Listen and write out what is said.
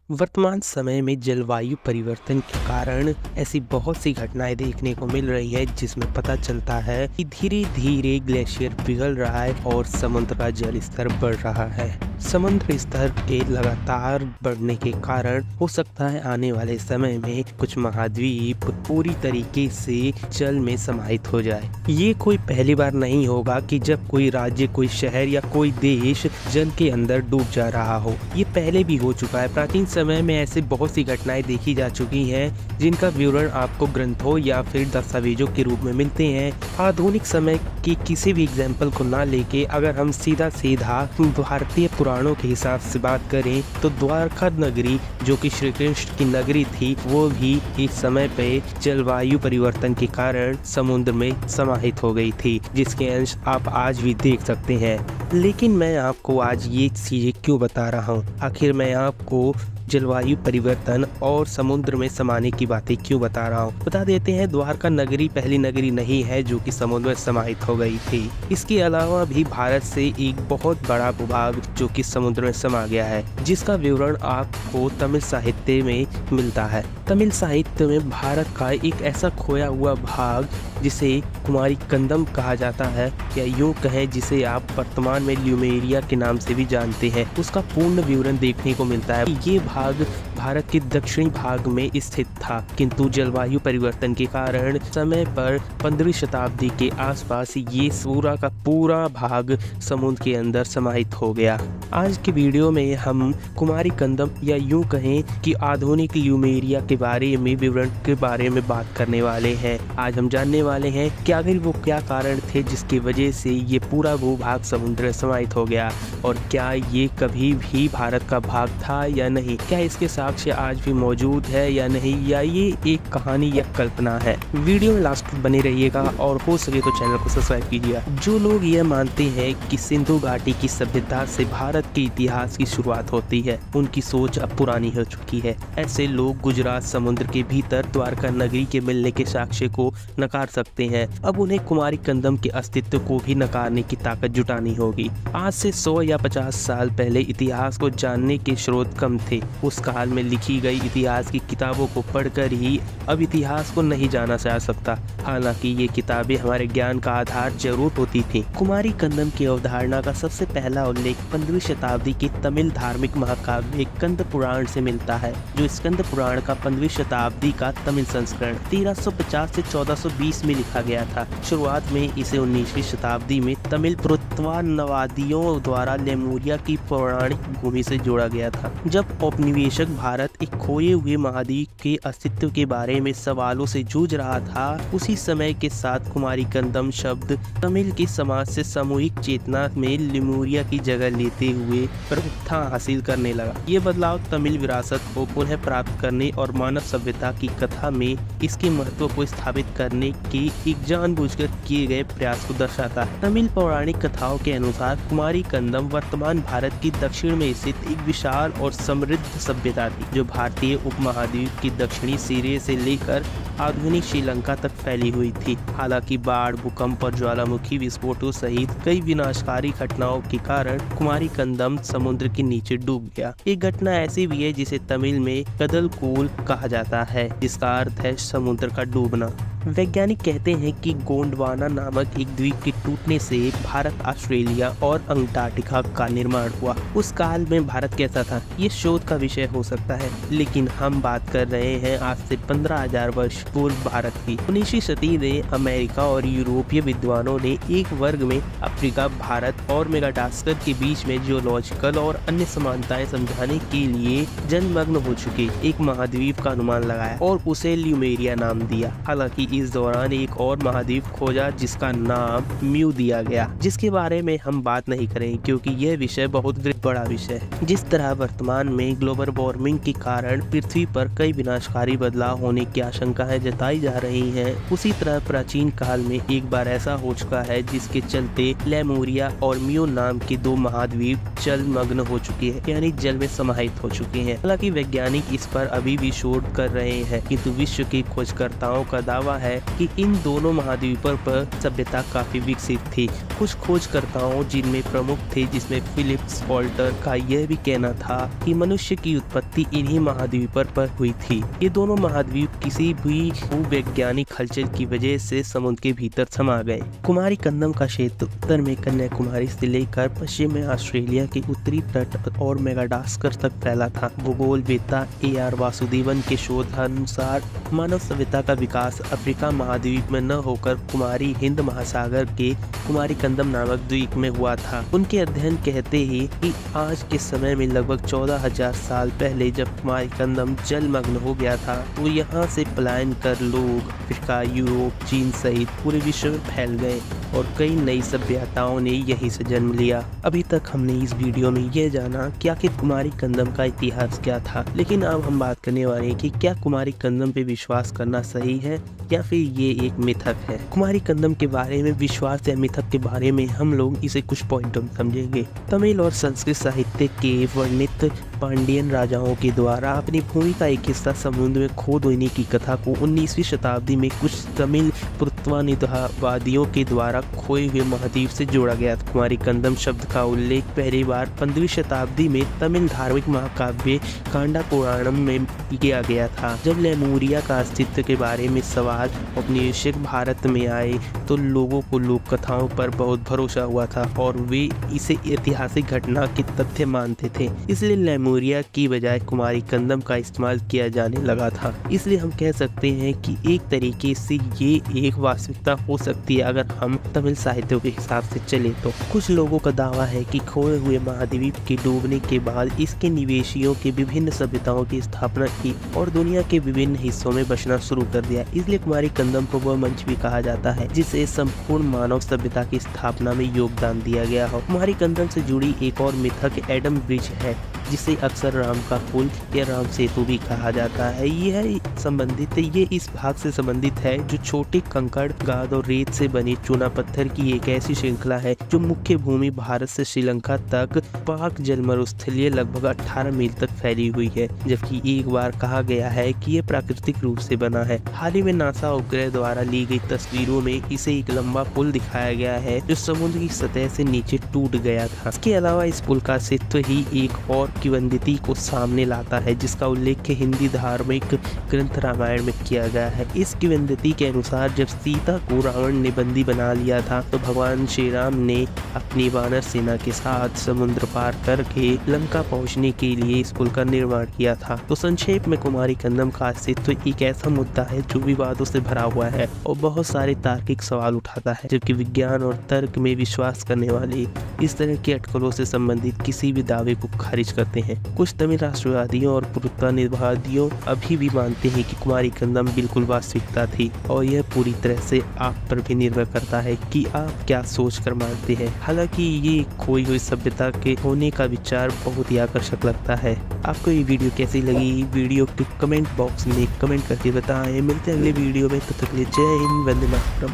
वर्तमान समय में जलवायु परिवर्तन के कारण ऐसी बहुत सी घटनाएं देखने को मिल रही हैं जिसमें पता चलता है कि धीरे धीरे ग्लेशियर पिघल रहा है और समुद्र का जल स्तर बढ़ रहा है। समुद्र स्तर के लगातार बढ़ने के कारण हो सकता है आने वाले समय में कुछ महाद्वीप पूरी तरीके से जल में समाहित हो जाए। ये कोई पहली बार नहीं होगा कि जब कोई राज्य, कोई शहर या कोई देश जल के अंदर डूब जा रहा हो। ये पहले भी हो चुका है। प्राचीन समय में ऐसे बहुत सी घटनाएं देखी जा चुकी हैं जिनका विवरण आपको ग्रंथों या फिर दस्तावेजों के रूप में मिलते हैं। आधुनिक समय की किसी भी एग्जाम्पल को ना लेके अगर हम सीधा भारतीय पुराणों के हिसाब से बात करें तो द्वारका नगरी, जो कि श्री कृष्ण की नगरी थी, वो भी इस समय पे जलवायु परिवर्तन के कारण समुद्र में समाहित हो गई थी, जिसके अंश आप आज भी देख सकते हैं। लेकिन मैं आपको आज ये चीजें क्यों बता रहा हूँ, आखिर मैं आपको जलवायु परिवर्तन और समुद्र में समाने की बातें क्यों बता रहा हूँ। बता देते हैं, द्वारका नगरी पहली नगरी नहीं है जो कि समुद्र में समाहित हो गई थी। इसके अलावा भी भारत से एक बहुत बड़ा भूभाग जो कि समुद्र में समा गया है, जिसका विवरण आपको तमिल साहित्य में मिलता है। तमिल साहित्य में भारत का एक ऐसा खोया हुआ भाग जिसे कुमारी कंदम कहा जाता है, या यूँ कहें जिसे आप वर्तमान में ल्यूमेरिया के नाम से भी जानते हैं, उसका पूर्ण विवरण देखने को मिलता है। ये भाग भारत के दक्षिणी भाग में स्थित था, किंतु जलवायु परिवर्तन के कारण समय पर 15वीं शताब्दी के आसपास ये पूरा का पूरा भाग समुद्र के अंदर समाहित हो गया। आज के वीडियो में हम कुमारी कंदम या यूँ कहें कि आधुनिक ल्यूमेरिया के बारे में विवरण के बारे में बात करने वाले हैं। आज हम जानने वाले हैं कि आखिर वो क्या कारण थे जिसकी वजह से ये पूरा भूभाग समुद्र में समाहित हो गया, और क्या ये कभी भी भारत का भाग था या नहीं, क्या इसके साक्ष्य आज भी मौजूद है या नहीं, या ये एक कहानी या कल्पना है। वीडियो में लास्ट तक बने रहिएगा और हो सके तो चैनल को सब्सक्राइब कीजिए। जो लोग यह मानते हैं कि सिंधु घाटी की सभ्यता से भारत के इतिहास की शुरुआत होती है, उनकी सोच अब पुरानी हो चुकी है। ऐसे लोग गुजरात समुद्र के भीतर द्वारका नगरी के मिलने के साक्ष्य को नकार सकते हैं। अब उन्हें कुमारी कंदम के अस्तित्व को भी नकारने की ताकत जुटानी होगी। आज से 100 या 50 साल पहले इतिहास को जानने के स्रोत कम थे। उस काल में लिखी गई इतिहास की किताबों को पढ़कर ही अब इतिहास को नहीं जाना जा सकता। हालांकि ये किताबें हमारे ज्ञान का आधार जरूर होती थी। कुमारी कंदम की अवधारणा का सबसे पहला उल्लेख 15वीं शताब्दी के तमिल धार्मिक महाकाव्य स्कंद पुराण से मिलता है, जो स्कंद पुराण का 15वीं शताब्दी का तमिल संस्करण 1350 से 1420 में लिखा गया था। शुरुआत में इसे 19वीं शताब्दी में तमिल पुरातत्ववादियों द्वारा लेमुरिया की पौराणिक भूमि से जोड़ा गया था। जब औपनिवेशिक भारत एक खोए हुए महाद्वीप के अस्तित्व के बारे में सवालों से जूझ रहा था, उसी समय के साथ कुमारी कंदम शब्द तमिल के समाज से सामूहिक चेतना में लेमुरिया की जगह लेते हुए प्रमुखता हासिल करने लगा। ये बदलाव तमिल विरासत को पुनः प्राप्त करने और मानव सभ्यता की कथा में इसके महत्व को स्थापित करने के एक जानबूझकर किए गए प्रयास को दर्शाता है। तमिल पौराणिक कथाओं के अनुसार कुमारी कंदम वर्तमान भारत की दक्षिण में स्थित एक विशाल और समृद्ध सभ्यता थी, जो भारतीय उपमहाद्वीप की दक्षिणी सिरे से लेकर आधुनिक श्रीलंका तक फैली हुई थी। हालांकि बाढ़, भूकंप और ज्वालामुखी विस्फोटों सहित कई विनाशकारी घटनाओं के कारण कुमारी कंदम समुद्र के नीचे डूब गया। एक घटना ऐसी भी है जिसे तमिल में कदलकोल कहा जाता है, जिसका अर्थ है समुद्र का डूबना। वैज्ञानिक कहते हैं कि गोंडवाना नामक एक द्वीप के टूटने से भारत, ऑस्ट्रेलिया और अंटार्कटिका का निर्माण हुआ। उस काल में भारत कैसा था, ये शोध का विषय हो सकता है, लेकिन हम बात कर रहे हैं आज से 15,000 वर्ष पूर्व भारत की। 19वीं सदी में अमेरिका और यूरोपीय विद्वानों ने एक वर्ग में अफ्रीका, भारत और मेडागास्कर के बीच में जियोलॉजिकल और अन्य समानताएं समझाने के लिए जलमग्न हो चुके एक महाद्वीप का अनुमान लगाया और उसे ल्यूमेरिया नाम दिया। हालांकि इस दौरान एक और महाद्वीप खोजा जिसका नाम म्यू दिया गया, जिसके बारे में हम बात नहीं करेंगे क्योंकि यह विषय बहुत बड़ा विषय है। जिस तरह वर्तमान में ग्लोबल वार्मिंग के कारण पृथ्वी पर कई विनाशकारी बदलाव होने की आशंकाएं जताई जा रही हैं, उसी तरह प्राचीन काल में एक बार ऐसा हो चुका है जिसके चलते लेमुरिया और म्यू नाम के दो महाद्वीप जलमग्न हो चुके हैं, यानी जल में समाहित हो चुके हैं। हालांकि वैज्ञानिक इस पर अभी भी शोध कर रहे हैं, किंतु विश्व के खोजकर्ताओं का दावा है है कि इन दोनों महाद्वीपों पर सभ्यता काफी विकसित थी। कुछ खोजकर्ताओं जिनमें प्रमुख थे जिसमें फिलिप्स वॉल्टर का यह भी कहना था कि मनुष्य की उत्पत्ति इन्हीं महाद्वीपों पर हुई थी। ये दोनों महाद्वीप किसी भी भूवैज्ञानिक हलचल की वजह से समुद्र के भीतर समा गए। कुमारी कंदम का क्षेत्र उत्तर में कन्याकुमारी से लेकर पश्चिम में ऑस्ट्रेलिया के उत्तरी तट और मेडागास्कर तक फैला था। भूगोलवेत्ता AR वासुदेवन के शोधानुसार मानव सभ्यता का विकास अफ्रीका महाद्वीप में न होकर कुमारी हिंद महासागर के कुमारी कंदम नामक द्वीप में हुआ था। उनके अध्ययन कहते हैं कि आज के समय में लगभग 14,000 साल पहले जब कुमारी कंदम जलमग्न हो गया था तो यहाँ से पलायन कर लोग अफ्रीका, यूरोप, चीन सहित पूरे विश्व में फैल गए और कई नई सभ्यताओं ने यहीं से जन्म लिया। अभी तक हमने इस वीडियो में यह जाना कि आखिर कुमारी कंदम का इतिहास क्या था, लेकिन अब हम बात करने वाले हैं कि क्या कुमारी कंदम पे विश्वास करना सही है या फिर ये एक मिथक है। कुमारी कंदम के बारे में विश्वास या मिथक के बारे में हम लोग इसे कुछ पॉइंटों में समझेंगे। तमिल और संस्कृत साहित्य के वर्णित पांडियन राजाओं के द्वारा अपनी भूमि का एक हिस्सा समुद्र में खो देने की कथा को 19वीं शताब्दी में कुछ तमिल पुरातत्ववादियों के द्वारा खोए हुए महाद्वीप से जोड़ा गया था। कुमारी कंदम शब्द का उल्लेख पहली बार 15वीं शताब्दी में तमिल धार्मिक महाकाव्य कांडा पुराणम में किया गया था। जब लेमुरिया का अस्तित्व के बारे में सवाल औपनिवेशिक भारत में आए तो लोगों को लोक कथाओं पर बहुत भरोसा हुआ था और वे इसे ऐतिहासिक घटना के तथ्य मानते थे। इसलिए लेमुरिया की बजाय कुमारी कंदम का इस्तेमाल किया जाने लगा था। इसलिए हम कह सकते हैं कि एक तरीके से ये एक वास्तविकता हो सकती है अगर हम तमिल साहित्य के हिसाब से चले तो। कुछ लोगों का दावा है कि खोए हुए महाद्वीप के डूबने के बाद इसके निवेशियों के विभिन्न सभ्यताओं की स्थापना की और दुनिया के विभिन्न हिस्सों में बसना शुरू कर दिया। इसलिए कुमारी कंदम को वह मंच भी कहा जाता है जिसे संपूर्ण मानव सभ्यता की स्थापना में योगदान दिया गया हो। कुमारी कंदम से जुड़ी एक और मिथक एडम ब्रिज है जिसे अक्सर राम का पुल या राम सेतु भी कहा जाता है। ये इस भाग से संबंधित है जो छोटे कंकड़, गाद और रेत से बने चूना पत्थर की एक ऐसी श्रृंखला है जो मुख्य भूमि भारत से श्रीलंका तक पाक जल मरुस्थलीय लगभग 18 मील तक फैली हुई है, जबकि एक बार कहा गया है कि ये प्राकृतिक रूप से बना है। हाल ही में नासा उपग्रह द्वारा ली गई तस्वीरों में इसे एक लंबा पुल दिखाया गया है जो समुद्र की सतह से नीचे टूट गया था। इसके अलावा इस पुल का अस्तित्व ही एक और किंवदंती को सामने लाता है जिसका उल्लेख हिंदी धार्मिक ग्रंथ रामायण में किया गया है। इस किंवदंती के अनुसार जब सीता को रावण ने बंदी बना लिया था तो भगवान श्री राम ने अपनी वानर सेना के साथ समुद्र पार करके लंका पहुंचने के लिए इस पुल का निर्माण किया था। तो संक्षेप में कुमारी कंदम का अस्तित्व एक ऐसा मुद्दा है जो विवादों से भरा हुआ है और बहुत सारे तार्किक सवाल उठाता है, जबकि विज्ञान और तर्क में विश्वास करने वाले इस तरह के अटकलों से संबंधित किसी भी दावे को खारिज करते हैं। कुछ तमिल राष्ट्रवादियों और पुरातत्ववादियों अभी भी मानते हैं कि कुमारी कंदम बिल्कुल वास्तविकता थी और यह पूरी तरह से आप पर भी निर्भर करता है कि आप क्या सोचकर मानते हैं। हालांकि ये खोई हुई सभ्यता के होने का विचार बहुत ही आकर्षक लगता है। आपको ये वीडियो कैसी लगी, वीडियो के कमेंट बॉक्स में कमेंट करके बताएं। मिलते हैं अगले वीडियो में, तब तक के लिए जय हिंद, वंदे मातरम।